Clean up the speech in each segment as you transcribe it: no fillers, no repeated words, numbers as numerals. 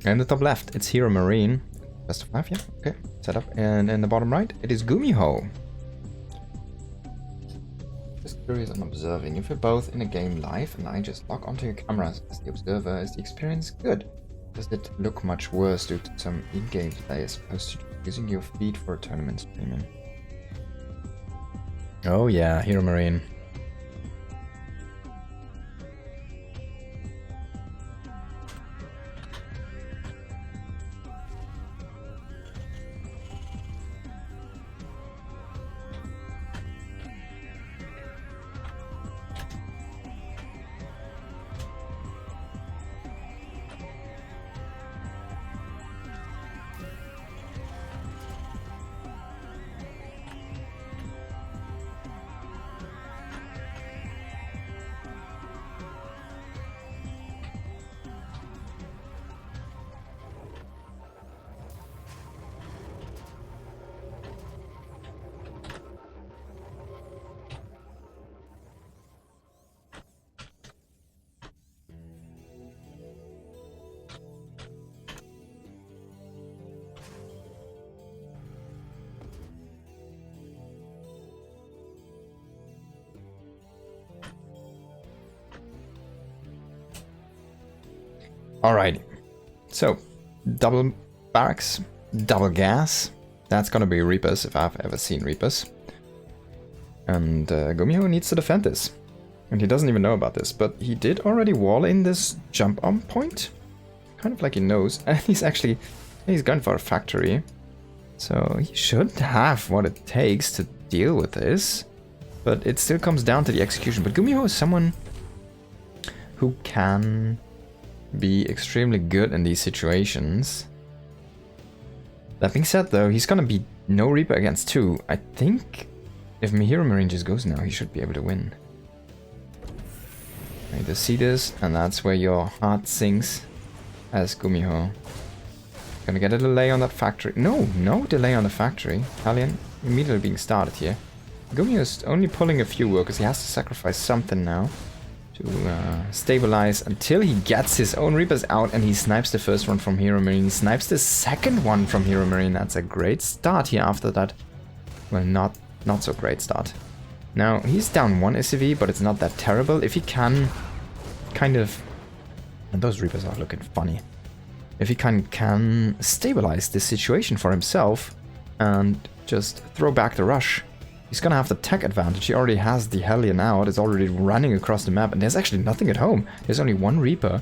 In the top left, it's Heromarine. Best of 5, yeah, okay. Set up. And in the bottom right, it is Gumiho. Just curious and observing. If you're both in a game live and I just log onto your cameras as the observer, is the experience good? Does it look much worse due to some in-game delay as opposed to using your feed for tournament streaming? Oh yeah, Heromarine. Alrighty, so double barracks, double gas. That's gonna be Reapers if I've ever seen Reapers. And Gumiho needs to defend this. And he doesn't even know about this, but he did already wall in this jump on point. Kind of like he knows. And he's going for a factory. So he should have what it takes to deal with this. But it still comes down to the execution. But Gumiho is someone who can be extremely good in these situations. That being said though, he's gonna be no Reaper against 2. I think if Heromarine just goes now, he should be able to win. You just see this, and that's where your heart sinks as Gumiho. Gonna get a delay on that factory. No delay on the factory. Alien immediately being started here. Gumiho is only pulling a few workers. He has to sacrifice something now to stabilize until he gets his own Reapers out, and he snipes the first one from Heromarine. He snipes the second one from Heromarine. That's a great start here after that. Well, not so great start. Now, he's down 1 SCV, but it's not that terrible. If he can kind of... And those Reapers are looking funny. If he can stabilize this situation for himself and just throw back the rush, he's gonna have the tech advantage. He already has the Hellion out, it's already running across the map, and there's actually nothing at home. There's only one Reaper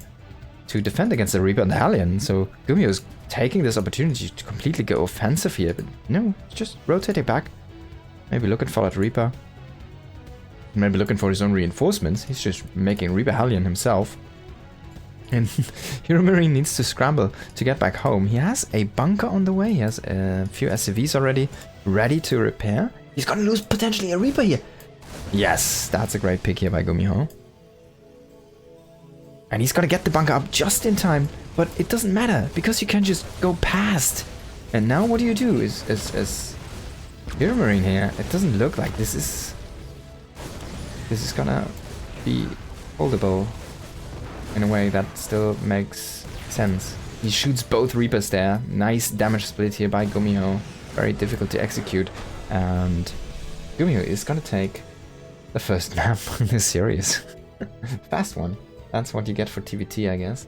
to defend against the Reaper and the Hellion, so Gumiho is taking this opportunity to completely go offensive here, but no, just rotating back. Maybe looking for that Reaper. Maybe looking for his own reinforcements. He's just making Reaper Hellion himself. And Heromarine needs to scramble to get back home. He has a bunker on the way. He has a few SCVs already ready to repair. He's gonna lose potentially a Reaper here. Yes, that's a great pick here by Gumiho. And he's gonna get the bunker up just in time. But it doesn't matter, because you can just go past. And now what do you do? Is Heromarine here, it doesn't look like this is gonna be holdable in a way that still makes sense. He shoots both Reapers there. Nice damage split here by Gumiho. Very difficult to execute. And Gumiho is gonna take the first map in this series. Fast one. That's what you get for TVT, I guess.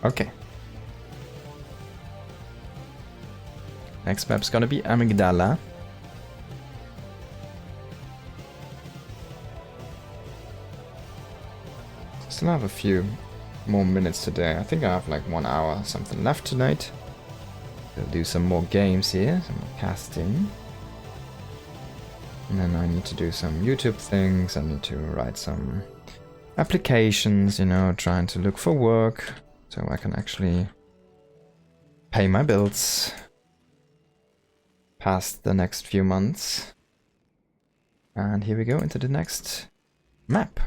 Okay. Next map's gonna be Amygdala. Still have a few more minutes today. I think I have like 1 hour something left tonight. We'll do some more games here, some more casting. And then I need to do some YouTube things. I need to write some applications, you know, trying to look for work so I can actually pay my bills past the next few months. And here we go into the next map.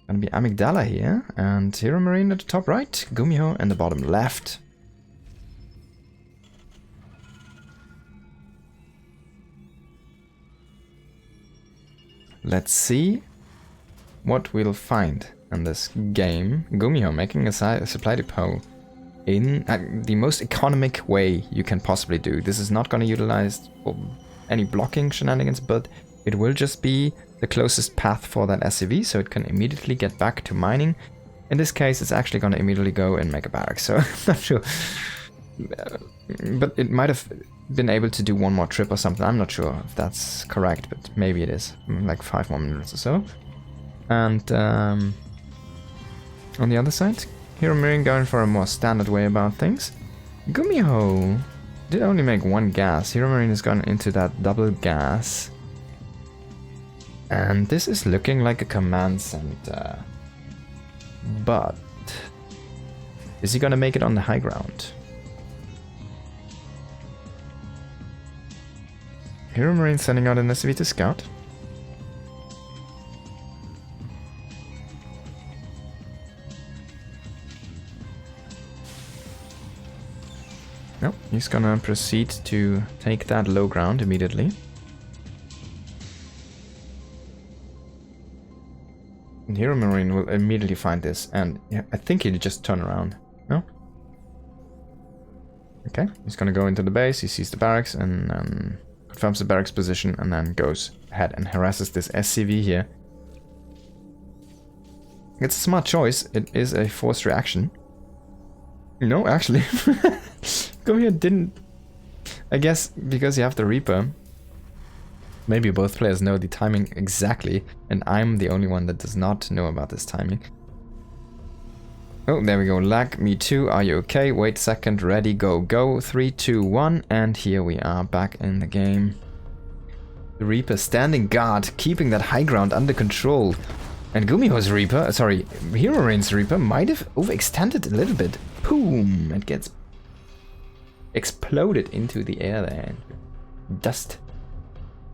Gonna be Amygdala here, and Heromarine at the top right, Gumiho in the bottom left. Let's see what we'll find in this game. Gumiho making a supply depot in the most economic way you can possibly do. This is not going to utilize any blocking shenanigans, but it will just be the closest path for that SCV, so it can immediately get back to mining. In this case, it's actually going to immediately go and make a barrack, so I'm not sure. But it might have been able to do one more trip or something. I'm not sure if that's correct, but maybe it is. Like 5 more minutes or so. And on the other side, Heromarine going for a more standard way about things. Gumiho did only make 1 gas. Heromarine has gone into that double gas. And this is looking like a command center. But is he gonna make it on the high ground? Heromarine sending out an SCV to scout. Nope, he's gonna proceed to take that low ground immediately. And Heromarine will immediately find this, and yeah, I think he'll just turn around. No? Okay, he's gonna go into the base, he sees the barracks, and confirms the barracks position, and then goes ahead and harasses this SCV here. It's a smart choice, it is a forced reaction. No, actually. Gumiho didn't... I guess because you have the Reaper, maybe both players know the timing exactly, and I'm the only one that does not know about this timing. Oh, there we go. Lag, me too. Are you okay? Wait a second. Ready, go, go. 3, 2, 1. And here we are back in the game. The Reaper standing guard, keeping that high ground under control. And Gumiho's Reaper, sorry, Heromarine's Reaper might have overextended a little bit. Boom! It gets exploded into the air there. Dust.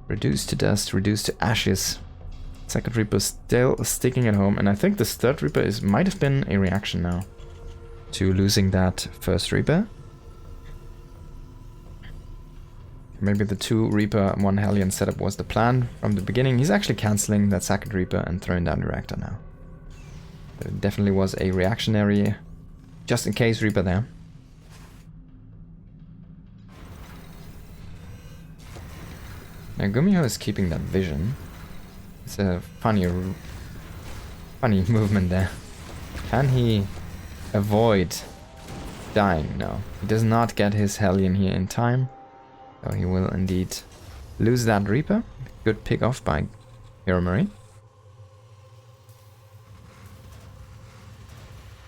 Reduced to dust, reduced to ashes. Second Reaper still sticking at home, and I think this third Reaper might have been a reaction now to losing that first Reaper. Maybe the 2 Reaper, 1 Hellion setup was the plan from the beginning. He's actually cancelling that second Reaper and throwing down the reactor now. There definitely was a reactionary, just in case Reaper there. Now Gumiho is keeping that vision. It's a funny movement there. Can he avoid dying? No. He does not get his Hellion here in time. So he will indeed lose that Reaper. Good pick off by Heromarine.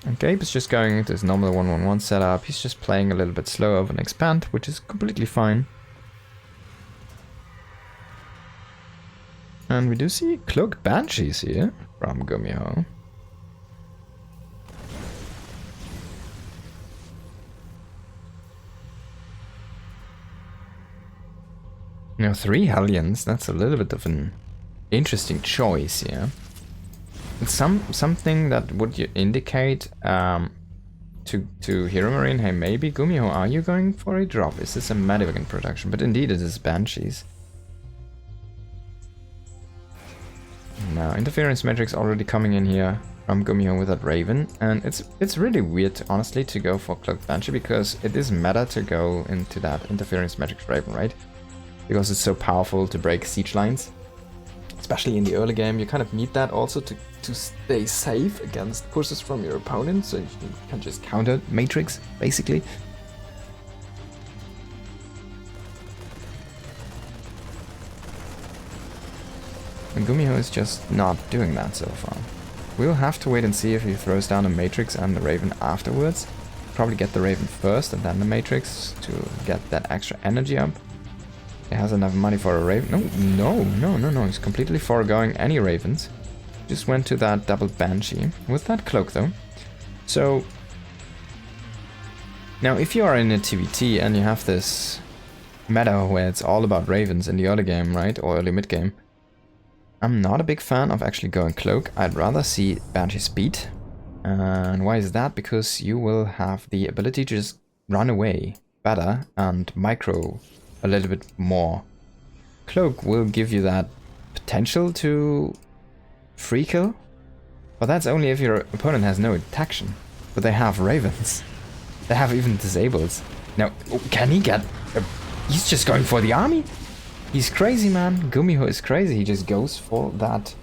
And Gabe is just going into his normal 1-1-1 setup. He's just playing a little bit slower of an expand, which is completely fine. And we do see Cloak Banshees here from Gumiho. Now 3 Hellions, that's a little bit of an interesting choice here. It's something that would indicate to Heromarine, hey, maybe Gumiho, are you going for a drop? Is this a Medivac production? But indeed it is Banshees. Now, interference metrics already coming in here from Gumiho with that Raven, and it's really weird, honestly, to go for Cloaked Banshee, because it is meta to go into that interference metrics Raven, right? Because it's so powerful to break siege lines, especially in the early game. You kind of need that also to to stay safe against pushes from your opponent, so you can just counter Matrix, basically. And Gumiho is just not doing that so far. We'll have to wait and see if he throws down a Matrix and the Raven afterwards. Probably get the Raven first and then the Matrix to get that extra energy up. He has enough money for a Raven. No. He's completely foregoing any Ravens. Just went to that double Banshee with that cloak though. So now if you are in a TVT and you have this meta where it's all about Ravens in the early game, right? Or early mid game. I'm not a big fan of actually going cloak. I'd rather see Banshee speed. And why is that? Because you will have the ability to just run away better and micro a little bit more. Cloak will give you that potential to free kill, but that's only if your opponent has no detection. But they have Ravens. They have even disables. Now, can he get... he's just going for the army? He's crazy, man. Gumiho is crazy. He just goes for that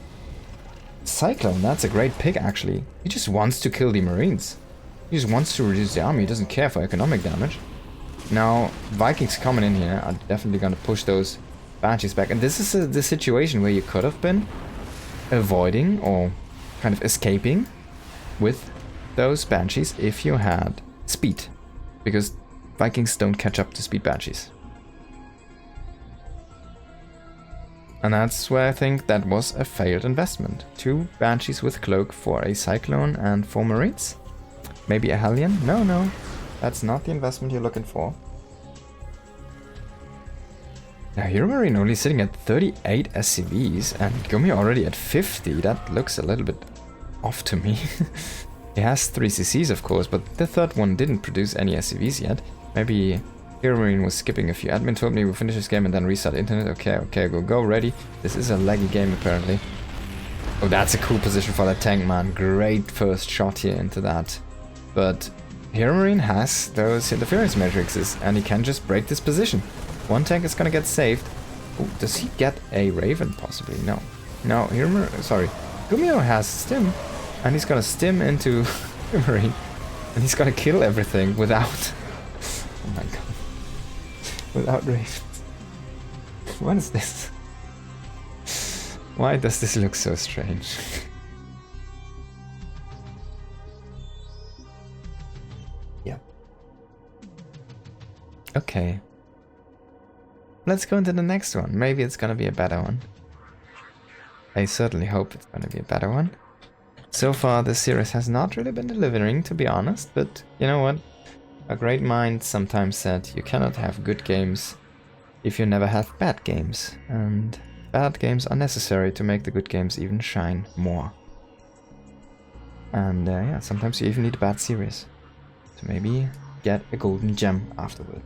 Cyclone. That's a great pick, actually. He just wants to kill the Marines. He just wants to reduce the army. He doesn't care for economic damage. Now, Vikings coming in here are definitely going to push those Banshees back. And this is the situation where you could have been avoiding or kind of escaping with those Banshees if you had speed. Because Vikings don't catch up to speed Banshees. And that's where I think that was a failed investment. 2 Banshees with Cloak for a Cyclone and 4 Marines. Maybe a Hellion? No. That's not the investment you're looking for. Now Heromarine only sitting at 38 SCVs and Gumiho already at 50. That looks a little bit off to me. He has 3 CCs of course, but the third one didn't produce any SCVs yet. Maybe Heromarine was skipping a few. Admin told me we'll finish this game and then restart internet. Okay, go ready. This is a laggy game apparently. Oh, that's a cool position for that tank, man. Great first shot here into that. But Heromarine has those interference matrices and he can just break this position. One tank is gonna get saved. Oh, does he get a Raven possibly? No, sorry. Gumiho has Stim and he's gonna Stim into Heromarine and he's gonna kill everything without... oh my god. Without Ravens. What is this? Why does this look so strange? Yeah. Okay. Let's go into the next one. Maybe it's gonna be a better one. I certainly hope it's gonna be a better one. So far this series has not really been delivering, to be honest, but you know what? A great mind sometimes said you cannot have good games if you never have bad games, and bad games are necessary to make the good games even shine more. And yeah, sometimes you even need a bad series to maybe get a golden gem afterward.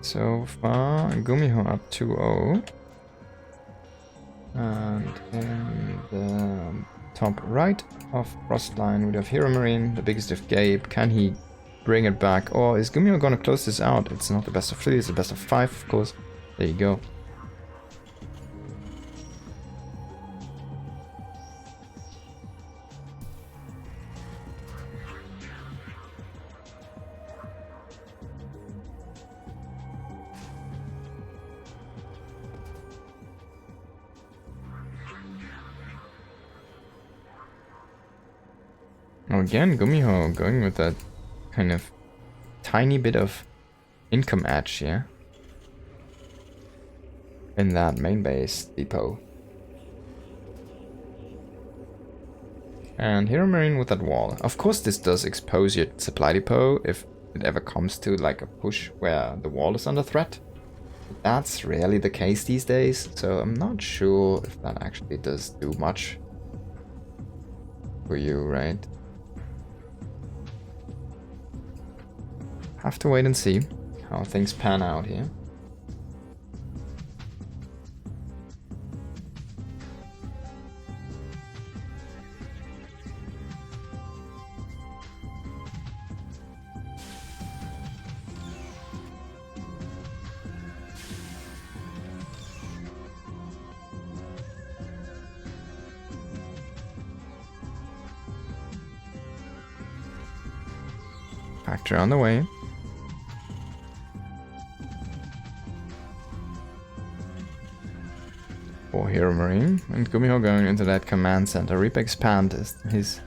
So far, Gumiho up 2-0. And in the top right of Frostline, we have Heromarine, the biggest of Gabe. Can he bring it back? Or is Gumiho gonna close this out? It's not the best of 3, it's the best of 5, of course. There you go. Oh, again, Gumiho going with that kind of tiny bit of income edge here in that main base depot. And Heromarine with that wall. Of course this does expose your supply depot if it ever comes to like a push where the wall is under threat. But that's rarely the case these days, so I'm not sure if that actually does do much for you, right? Have to wait and see how things pan out here. Factory on the way. For Heromarine. And Gumiho going into that command center. Reap expand is his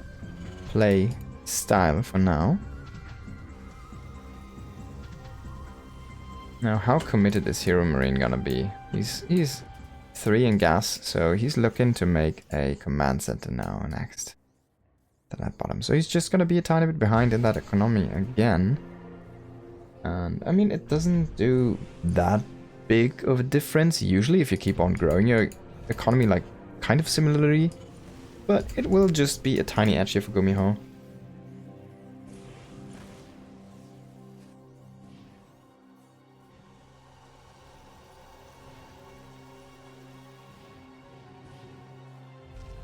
play style for now. Now, how committed is Heromarine gonna be? He's 3 in gas, so he's looking to make a command center now next to that bottom. So he's just gonna be a tiny bit behind in that economy again. And I mean, it doesn't do that big of a difference usually if you keep on growing your economy like kind of similarly, but it will just be a tiny edge here for Gumiho.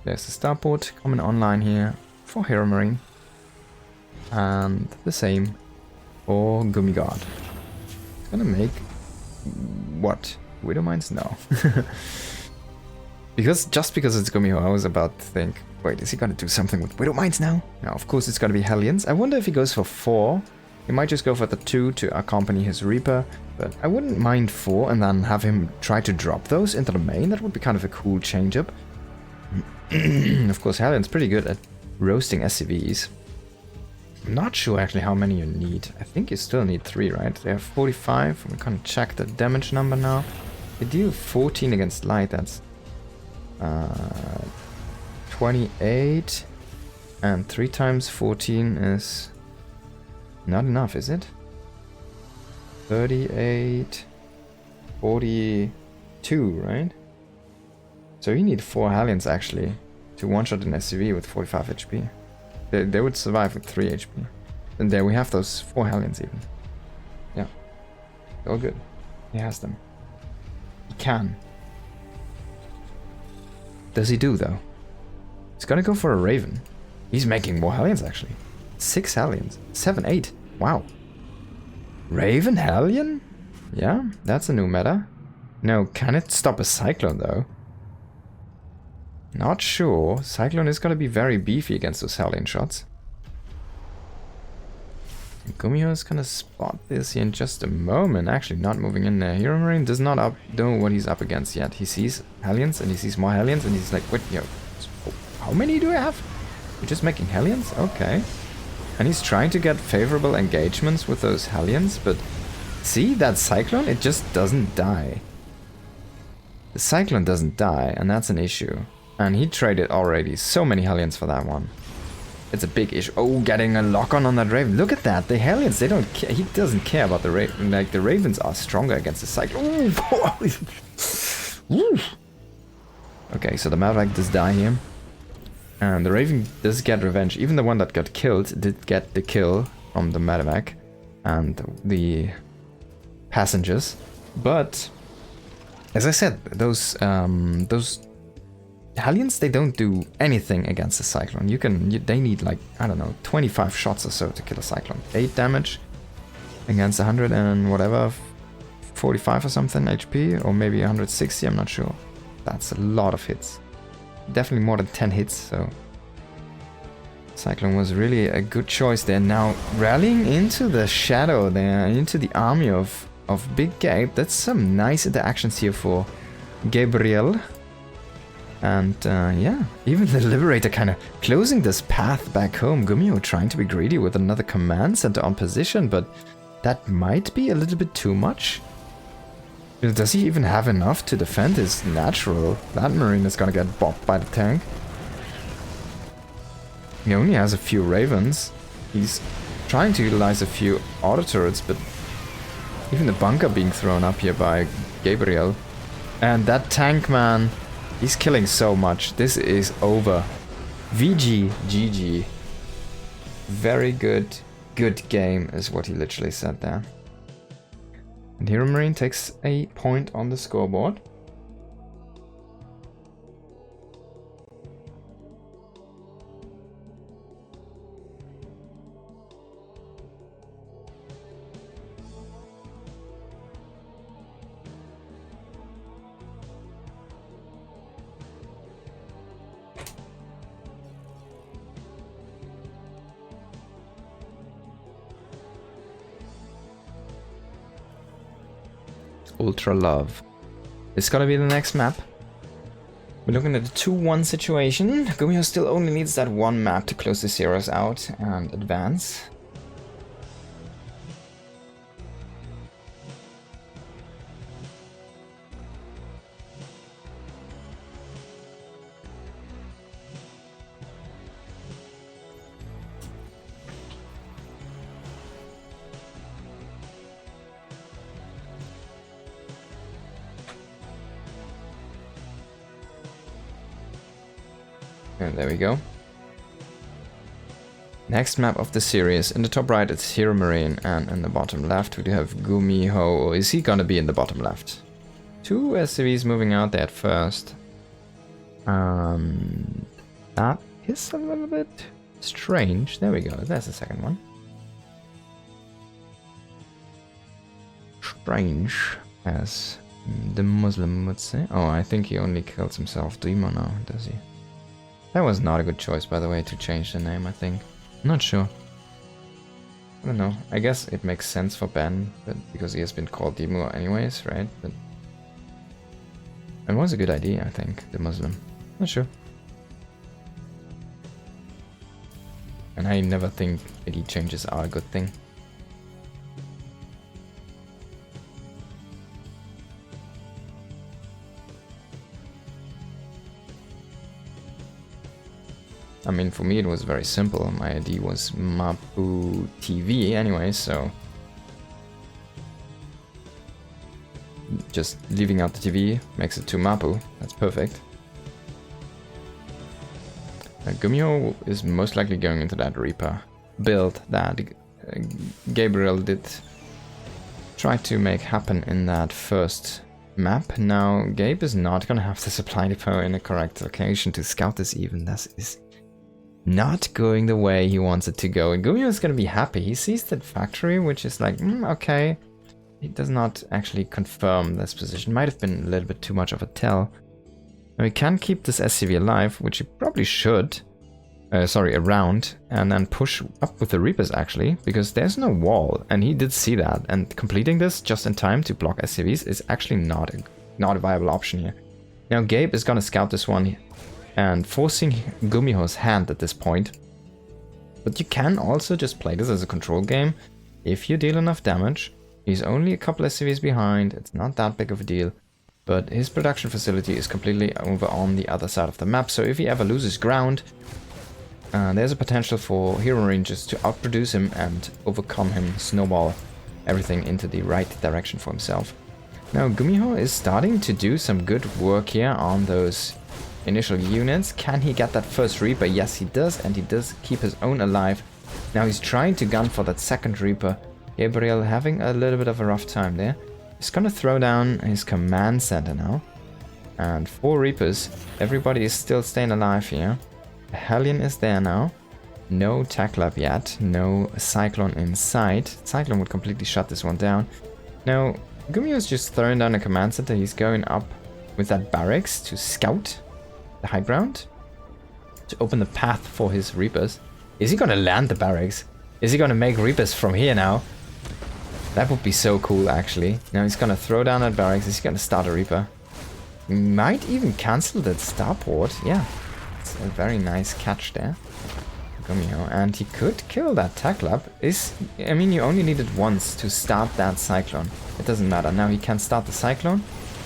There's the starport coming online here for Heromarine. And the same for Gumigod. It's gonna make... what? Widow Mines? No. Just because it's Gumiho, I was about to think, wait, is he gonna do something with Widow Mines now? Now, of course, it's gonna be Hellions. I wonder if he goes for 4. He might just go for the 2 to accompany his Reaper, but I wouldn't mind 4 and then have him try to drop those into the main. That would be kind of a cool change-up. Of course, Hellions pretty good at roasting SCVs. I'm not sure actually how many you need. I think you still need 3, right? They have 45. We can check the damage number now. They deal 14 against light. That's 28. And 3 times 14 is not enough, is it? 38, 42, right? So you need 4 Hellions actually to one-shot an SCV with 45 HP. They would survive with 3 HP. And there we have those 4 Hellions even. Yeah. All good. He has them. He can. Does he do though? He's gonna go for a Raven. He's making more Hellions actually. 6 Hellions. 7, 8. Wow. Raven Hellion? Yeah, that's a new meta. No, can it stop a Cyclone though? Not sure. Cyclone is gonna be very beefy against those Hellion shots. Gumiho is gonna spot this here in just a moment. Actually, not moving in there. Heromarine does not know what he's up against yet. He sees Hellions and he sees more Hellions and he's like, wait, yo, how many do I have? You're just making Hellions? Okay. And he's trying to get favorable engagements with those Hellions, but see, that Cyclone, it just doesn't die. The Cyclone doesn't die, and that's an issue. And he traded already so many Hellions for that one. It's a big issue. Oh, getting a lock-on that Raven. Look at that. The Hellions, they don't care. He doesn't care about the Raven. Like, the Ravens are stronger against the Cyclone. Ooh. Okay, so the Maverick does die here. And the Raven does get revenge. Even the one that got killed did get the kill from the Maverick and the passengers. But, as I said, those Hellions, they don't do anything against the Cyclone. They need like, I don't know, 25 shots or so to kill a Cyclone. 8 damage against 100 and whatever, 45 or something HP, or maybe 160, I'm not sure. That's a lot of hits. Definitely more than 10 hits, so Cyclone was really a good choice there. Now rallying into the shadow there, into the army of Big Gabe. That's some nice interactions here for Gabriel. And yeah, even the Liberator kind of closing this path back home. Gumiho trying to be greedy with another command center on position, but that might be a little bit too much. Does he even have enough to defend his natural? That Marine is gonna get bopped by the tank. He only has a few Ravens. He's trying to utilize a few auto turrets, but even the bunker being thrown up here by Gabriel. And that tank, man, he's killing so much. This is over. VG, GG. Very good game is what he literally said there. And Heromarine takes a point on the scoreboard. Ultra Love. It's gonna be the next map. We're looking at a 2-1 situation. Gumiho still only needs that one map to close the zeros out and advance. And there we go. Next map of the series. In the top right it's Heromarine, and in the bottom left we do have Gumiho. Or is he gonna be in the bottom left? 2 SCVs moving out there at first. That is a little bit strange. There we go. There's the second one. Strange, as the Muslim would say. Oh, I think he only kills himself. Demo now, does he? That was not a good choice, by the way, to change the name, I think. Not sure. I don't know. I guess it makes sense for Ben, but because he has been called Demo anyways, right? But it was a good idea, I think, the Muslim. Not sure. And I never think ID changes are a good thing. I mean, for me it was very simple. My ID was MapuTV anyway, so just leaving out the TV makes it to Mapu. That's perfect. Gumiho is most likely going into that Reaper build that Gabriel did try to make happen in that first map. Now, Gabe is not gonna have the supply depot in the correct location to scout this even. This is not going the way he wants it to go. And Gumiho is going to be happy. He sees that factory, which is like, okay. He does not actually confirm this position. Might have been a little bit too much of a tell. Now we can keep this SCV alive, which he probably should. Around. And then push up with the Reapers, actually. Because there's no wall. And he did see that. And completing this just in time to block SCVs is actually not a viable option here. Now Gabe is going to scout this one and forcing Gumiho's hand at this point. But you can also just play this as a control game. If you deal enough damage, he's only a couple SCVs behind, it's not that big of a deal. But his production facility is completely over on the other side of the map, so if he ever loses ground, there's a potential for Heromarine just to outproduce him and overcome him, snowball everything into the right direction for himself. Now Gumiho is starting to do some good work here on those initial units. Can he get that first Reaper? Yes, he does, and he does keep his own alive. Now he's trying to gun for that second Reaper. Gabriel having a little bit of a rough time there. He's gonna throw down his command center now. And 4 Reapers. Everybody is still staying alive here. The Hellion is there now. No Tech Lab yet. No Cyclone in sight. Cyclone would completely shut this one down. Now, Gumiho is just throwing down a command center. He's going up with that barracks to scout the high ground, to open the path for his Reapers. Is he gonna land the barracks? Is he gonna make Reapers from here now? That would be so cool, actually. Now he's gonna throw down that barracks. Is he gonna start a Reaper? He might even cancel that starport. Yeah, it's a very nice catch there, Gumiho. And he could kill that Tech Lab. I mean, you only need it once to start that Cyclone. It doesn't matter. Now he can start the Cyclone.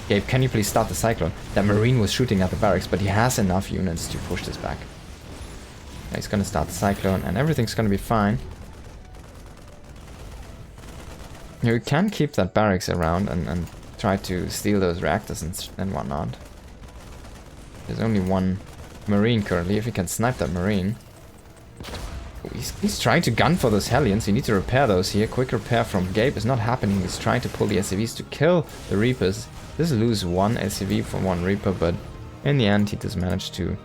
Gabe, can you please start the Cyclone? That Marine was shooting at the barracks, but he has enough units to push this back. Now he's gonna start the Cyclone, and everything's gonna be fine. You can keep that barracks around and try to steal those reactors and whatnot. There's only one Marine currently. If he can snipe that Marine. He's trying to gun for those Hellions. You need to repair those here. Quick repair from Gabe is not happening. He's trying to pull the SCVs to kill the Reapers. Does lose one SCV from one Reaper, but in the end he does manage to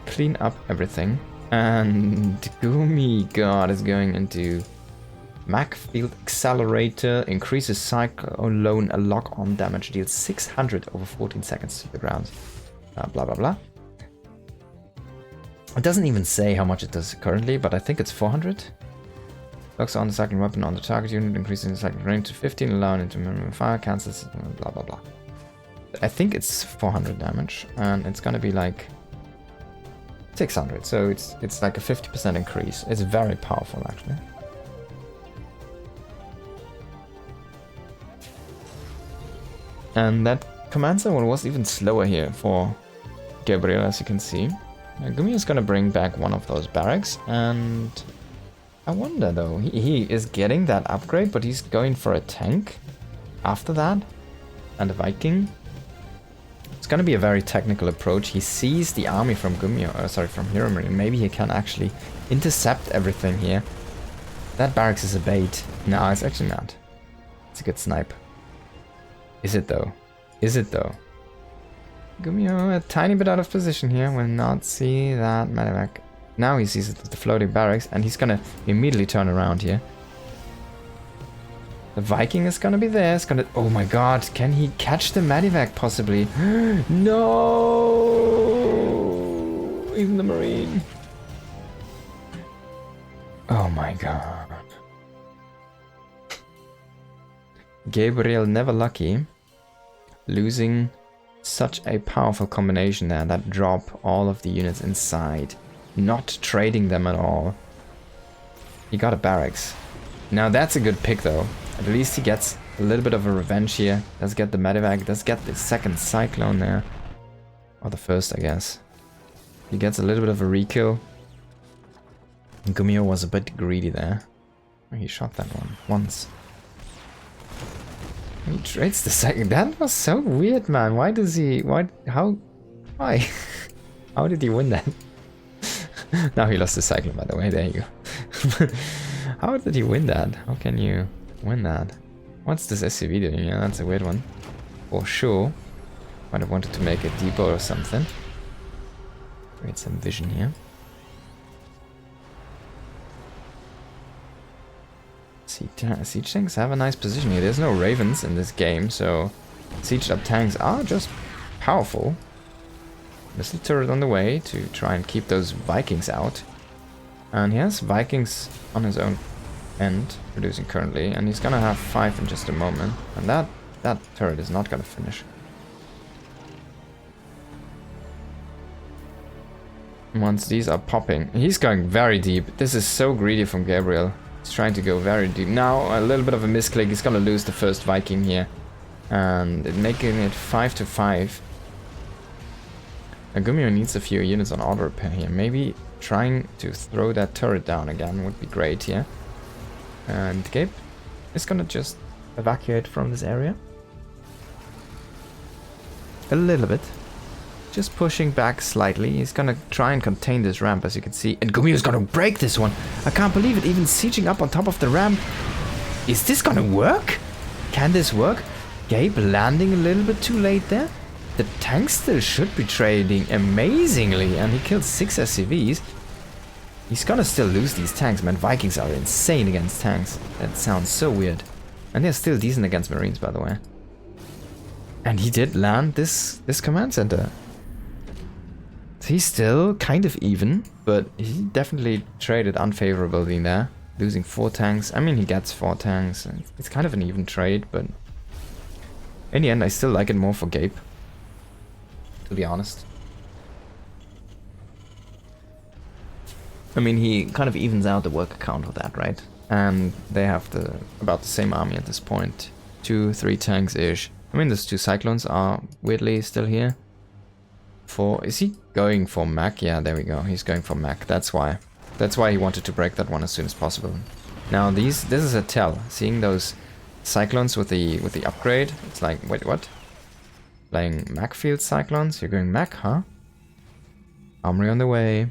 clean up everything. And Gumi is going into Mech Field Accelerator, increases Cyclone lock-on damage, deals 600 over 14 seconds to the ground. Blah blah blah. It doesn't even say how much it does currently, but I think it's 400 Locks on the cycling weapon on the target unit, increasing the cycling range to 15, allowing it to minimum fire, cancels, blah blah blah. I think it's 400 damage, and it's gonna be like 600, so it's like a 50% increase. It's very powerful, actually. And that command one was even slower here for Gabriel, as you can see. Gumiho is gonna bring back one of those barracks, and I wonder though, he is getting that upgrade, but he's going for a tank after that, and a Viking. It's gonna be a very technical approach. He sees the army from Gumiho, from Heromarine. Maybe he can actually intercept everything here. That barracks is a bait. No, it's actually not. It's a good snipe. Is it though? Is it though? Gumiho, a tiny bit out of position here, will not see that medevac. Now he sees the floating barracks, and he's gonna immediately turn around here. The Viking is gonna be there. It's gonna. Oh my god! Can he catch the medevac possibly? No! Even the Marine. Oh my god! Gabriel never lucky, losing such a powerful combination there that drop all of the units inside, not trading them at all. He got a barracks. Now that's a good pick though. At least he gets a little bit of a revenge here. Does get the medevac, does get the second cyclone there. Or the first, I guess. He gets a little bit of a rekill. Gumiho was a bit greedy there. He shot that one once. He trades the second. That was so weird, man. Why does he... Why? How? Why? How did he win that? Now he lost the cyclone, by the way. There you go. How did he win that? How can you win that? What's this SCV doing? Yeah, that's a weird one. For sure. Might have wanted to make a depot or something. Create some vision here. Siege tanks have a nice position here. There's no ravens in this game, so sieged up tanks are just powerful. Missile turret on the way to try and keep those Vikings out. And he has Vikings on his own end, producing currently, and he's gonna have 5 in just a moment. And that turret is not gonna finish. Once these are popping, he's going very deep. This is so greedy from Gabriel. He's trying to go very deep. Now, a little bit of a misclick. He's gonna lose the first Viking here. And making it 5-5. Gumiho needs a few units on auto repair here. Maybe trying to throw that turret down again would be great here. And Gabe is gonna just evacuate from this area. A little bit. Just pushing back slightly. He's gonna try and contain this ramp, as you can see. And Gumiho's gonna break this one. I can't believe it. Even sieging up on top of the ramp. Is this gonna work? Can this work? Gabe landing a little bit too late there. The tanks still should be trading amazingly. And he killed 6 SCVs. He's gonna still lose these tanks, man. Vikings are insane against tanks. That sounds so weird. And they're still decent against Marines, by the way. And he did land this command center. He's still kind of even, but he definitely traded unfavorably there. Losing 4 tanks. I mean, he gets 4 tanks. It's kind of an even trade, but in the end, I still like it more for Gabe, to be honest. I mean, he kind of evens out the work account of that, right? And they have about the same army at this point. 2-3 tanks-ish. I mean, those 2 cyclones are weirdly still here. Is he going for Mech? Yeah, there we go. He's going for Mech. That's why. That's why he wanted to break that one as soon as possible. Now this is a tell. Seeing those cyclones with the upgrade, it's like, wait, what? Playing Mech field cyclones? You're going Mech, huh? Armory on the way.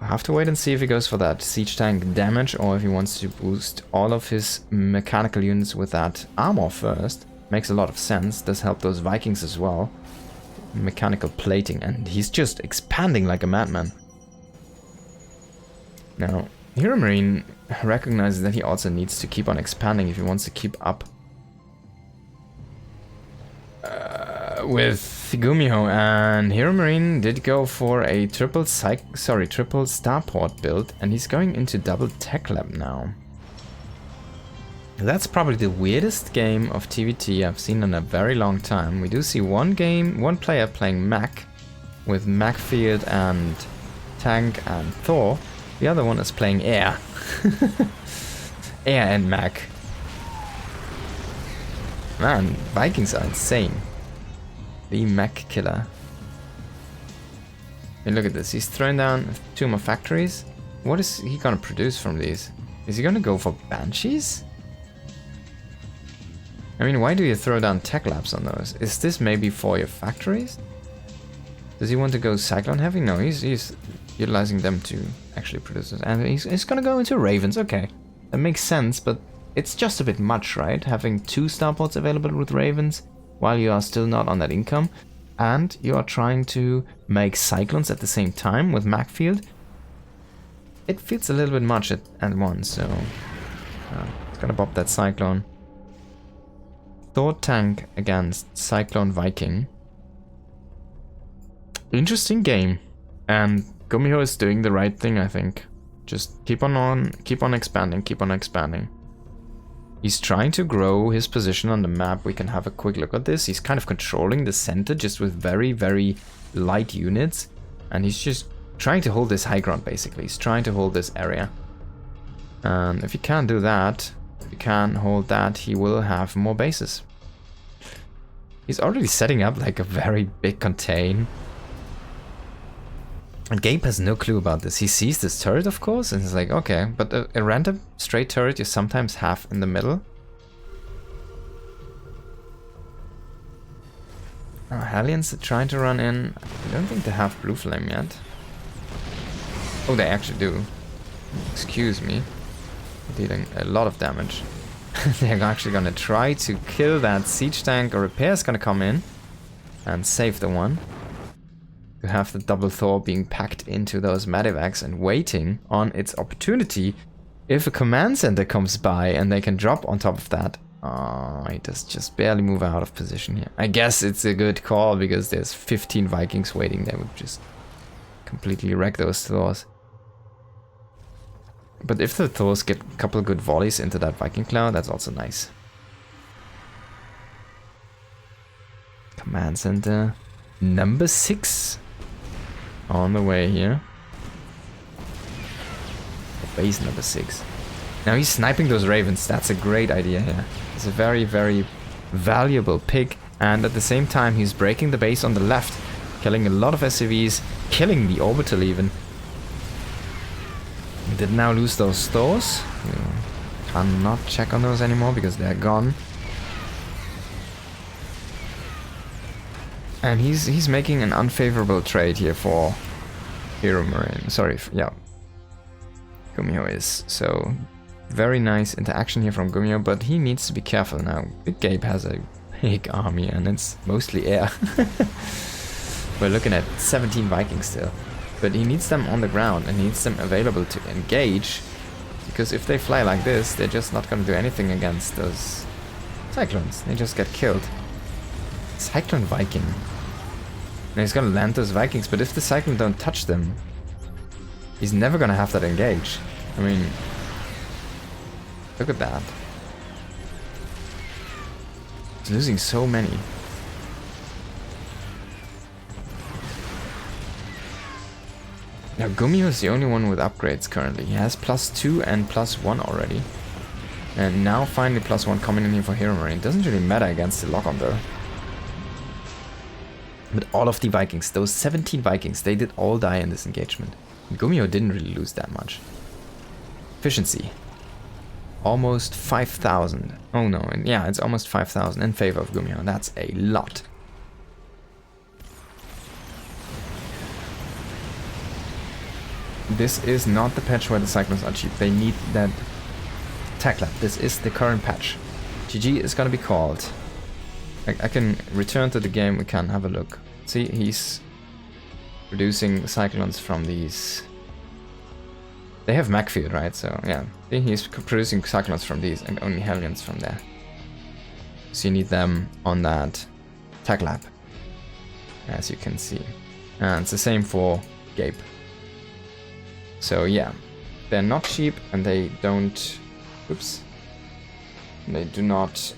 I have to wait and see if he goes for that siege tank damage or if he wants to boost all of his mechanical units with that armor first. Makes a lot of sense. Does help those Vikings as well. Mechanical plating, and he's just expanding like a madman. Now, Heromarine recognizes that he also needs to keep on expanding if he wants to keep up with Gumiho, and Heromarine did go for a triple starport build, and he's going into double tech lab now. That's probably the weirdest game of TVT I've seen in a very long time. We do see one player playing Mech with Macfield and Tank and Thor. The other one is playing Air. Air and Mech. Man, Vikings are insane. The Mech killer. And look at this, he's throwing down 2 more factories. What is he gonna produce from these? Is he gonna go for Banshees? I mean, why do you throw down tech labs on those? Is this maybe for your factories? Does he want to go Cyclone heavy? No, he's utilizing them to actually produce this. And he's gonna go into Ravens, okay. That makes sense, but it's just a bit much, right? Having 2 starports available with Ravens while you are still not on that income. And you are trying to make Cyclones at the same time with Macfield. It feels a little bit much at once, so... it's gonna bop that Cyclone. Thor tank against Cyclone Viking. Interesting game. And Gumiho is doing the right thing, I think. Just keep on expanding. He's trying to grow his position on the map. We can have a quick look at this. He's kind of controlling the center just with very, very light units. And he's just trying to hold this high ground, basically. He's trying to hold this area. And if he can't do that, if he can't hold that, he will have more bases. He's already setting up like a very big contain. And Gabe has no clue about this. He sees this turret, of course, and he's like, okay, but a random straight turret you sometimes have in the middle. Oh, Hellions are trying to run in. I don't think they have Blue Flame yet. Oh, they actually do. Excuse me. Dealing a lot of damage. They're actually gonna try to kill that siege tank. A repair is gonna come in and save the one. To have the double Thor being packed into those Medivacs and waiting on its opportunity. If a command center comes by and they can drop on top of that. Oh, he does just barely move out of position here. I guess it's a good call because there's 15 Vikings waiting. They would just completely wreck those Thors. But if the Thors get a couple good volleys into that Viking cloud, that's also nice. Command center number 6 on the way here. Base number 6. Now he's sniping those Ravens. That's a great idea here. It's a very, very valuable pick. And at the same time, he's breaking the base on the left, killing a lot of SCVs, killing the orbital even. We did now lose those Thors. We cannot check on those anymore because they're gone. And he's making an unfavorable trade here for Heromarine. Sorry, yeah. Gumiho is. So, very nice interaction here from Gumiho, but he needs to be careful now. Big Gabe has a big army and it's mostly air. We're looking at 17 Vikings still. But he needs them on the ground and needs them available to engage. Because if they fly like this, they're just not going to do anything against those Cyclones. They just get killed. Cyclone Viking. Now he's going to land those Vikings, but if the Cyclone don't touch them, he's never going to have that engage. I mean, look at that. He's losing so many. Now Gumiho is the only one with upgrades currently. He has +2 and +1 already. And now finally +1 coming in here for Heromarine. Doesn't really matter against the lock-on though. But all of the Vikings, those 17 Vikings, they did all die in this engagement. And Gumiho didn't really lose that much. Efficiency. Almost 5,000. Oh no, yeah, it's almost 5,000 in favor of Gumiho. That's a lot. This is not the patch where the Cyclones are cheap. They need that tech lab. This is the current patch. GG is gonna be called. I can return to the game. We can have a look. See, he's producing Cyclones from these. They have Macfield, right? So yeah, see, he's producing Cyclones from these and only Hellions from there. So you need them on that tech lab, as you can see. And it's the same for Gabe. So yeah, they're not cheap and they don't... Oops. They do not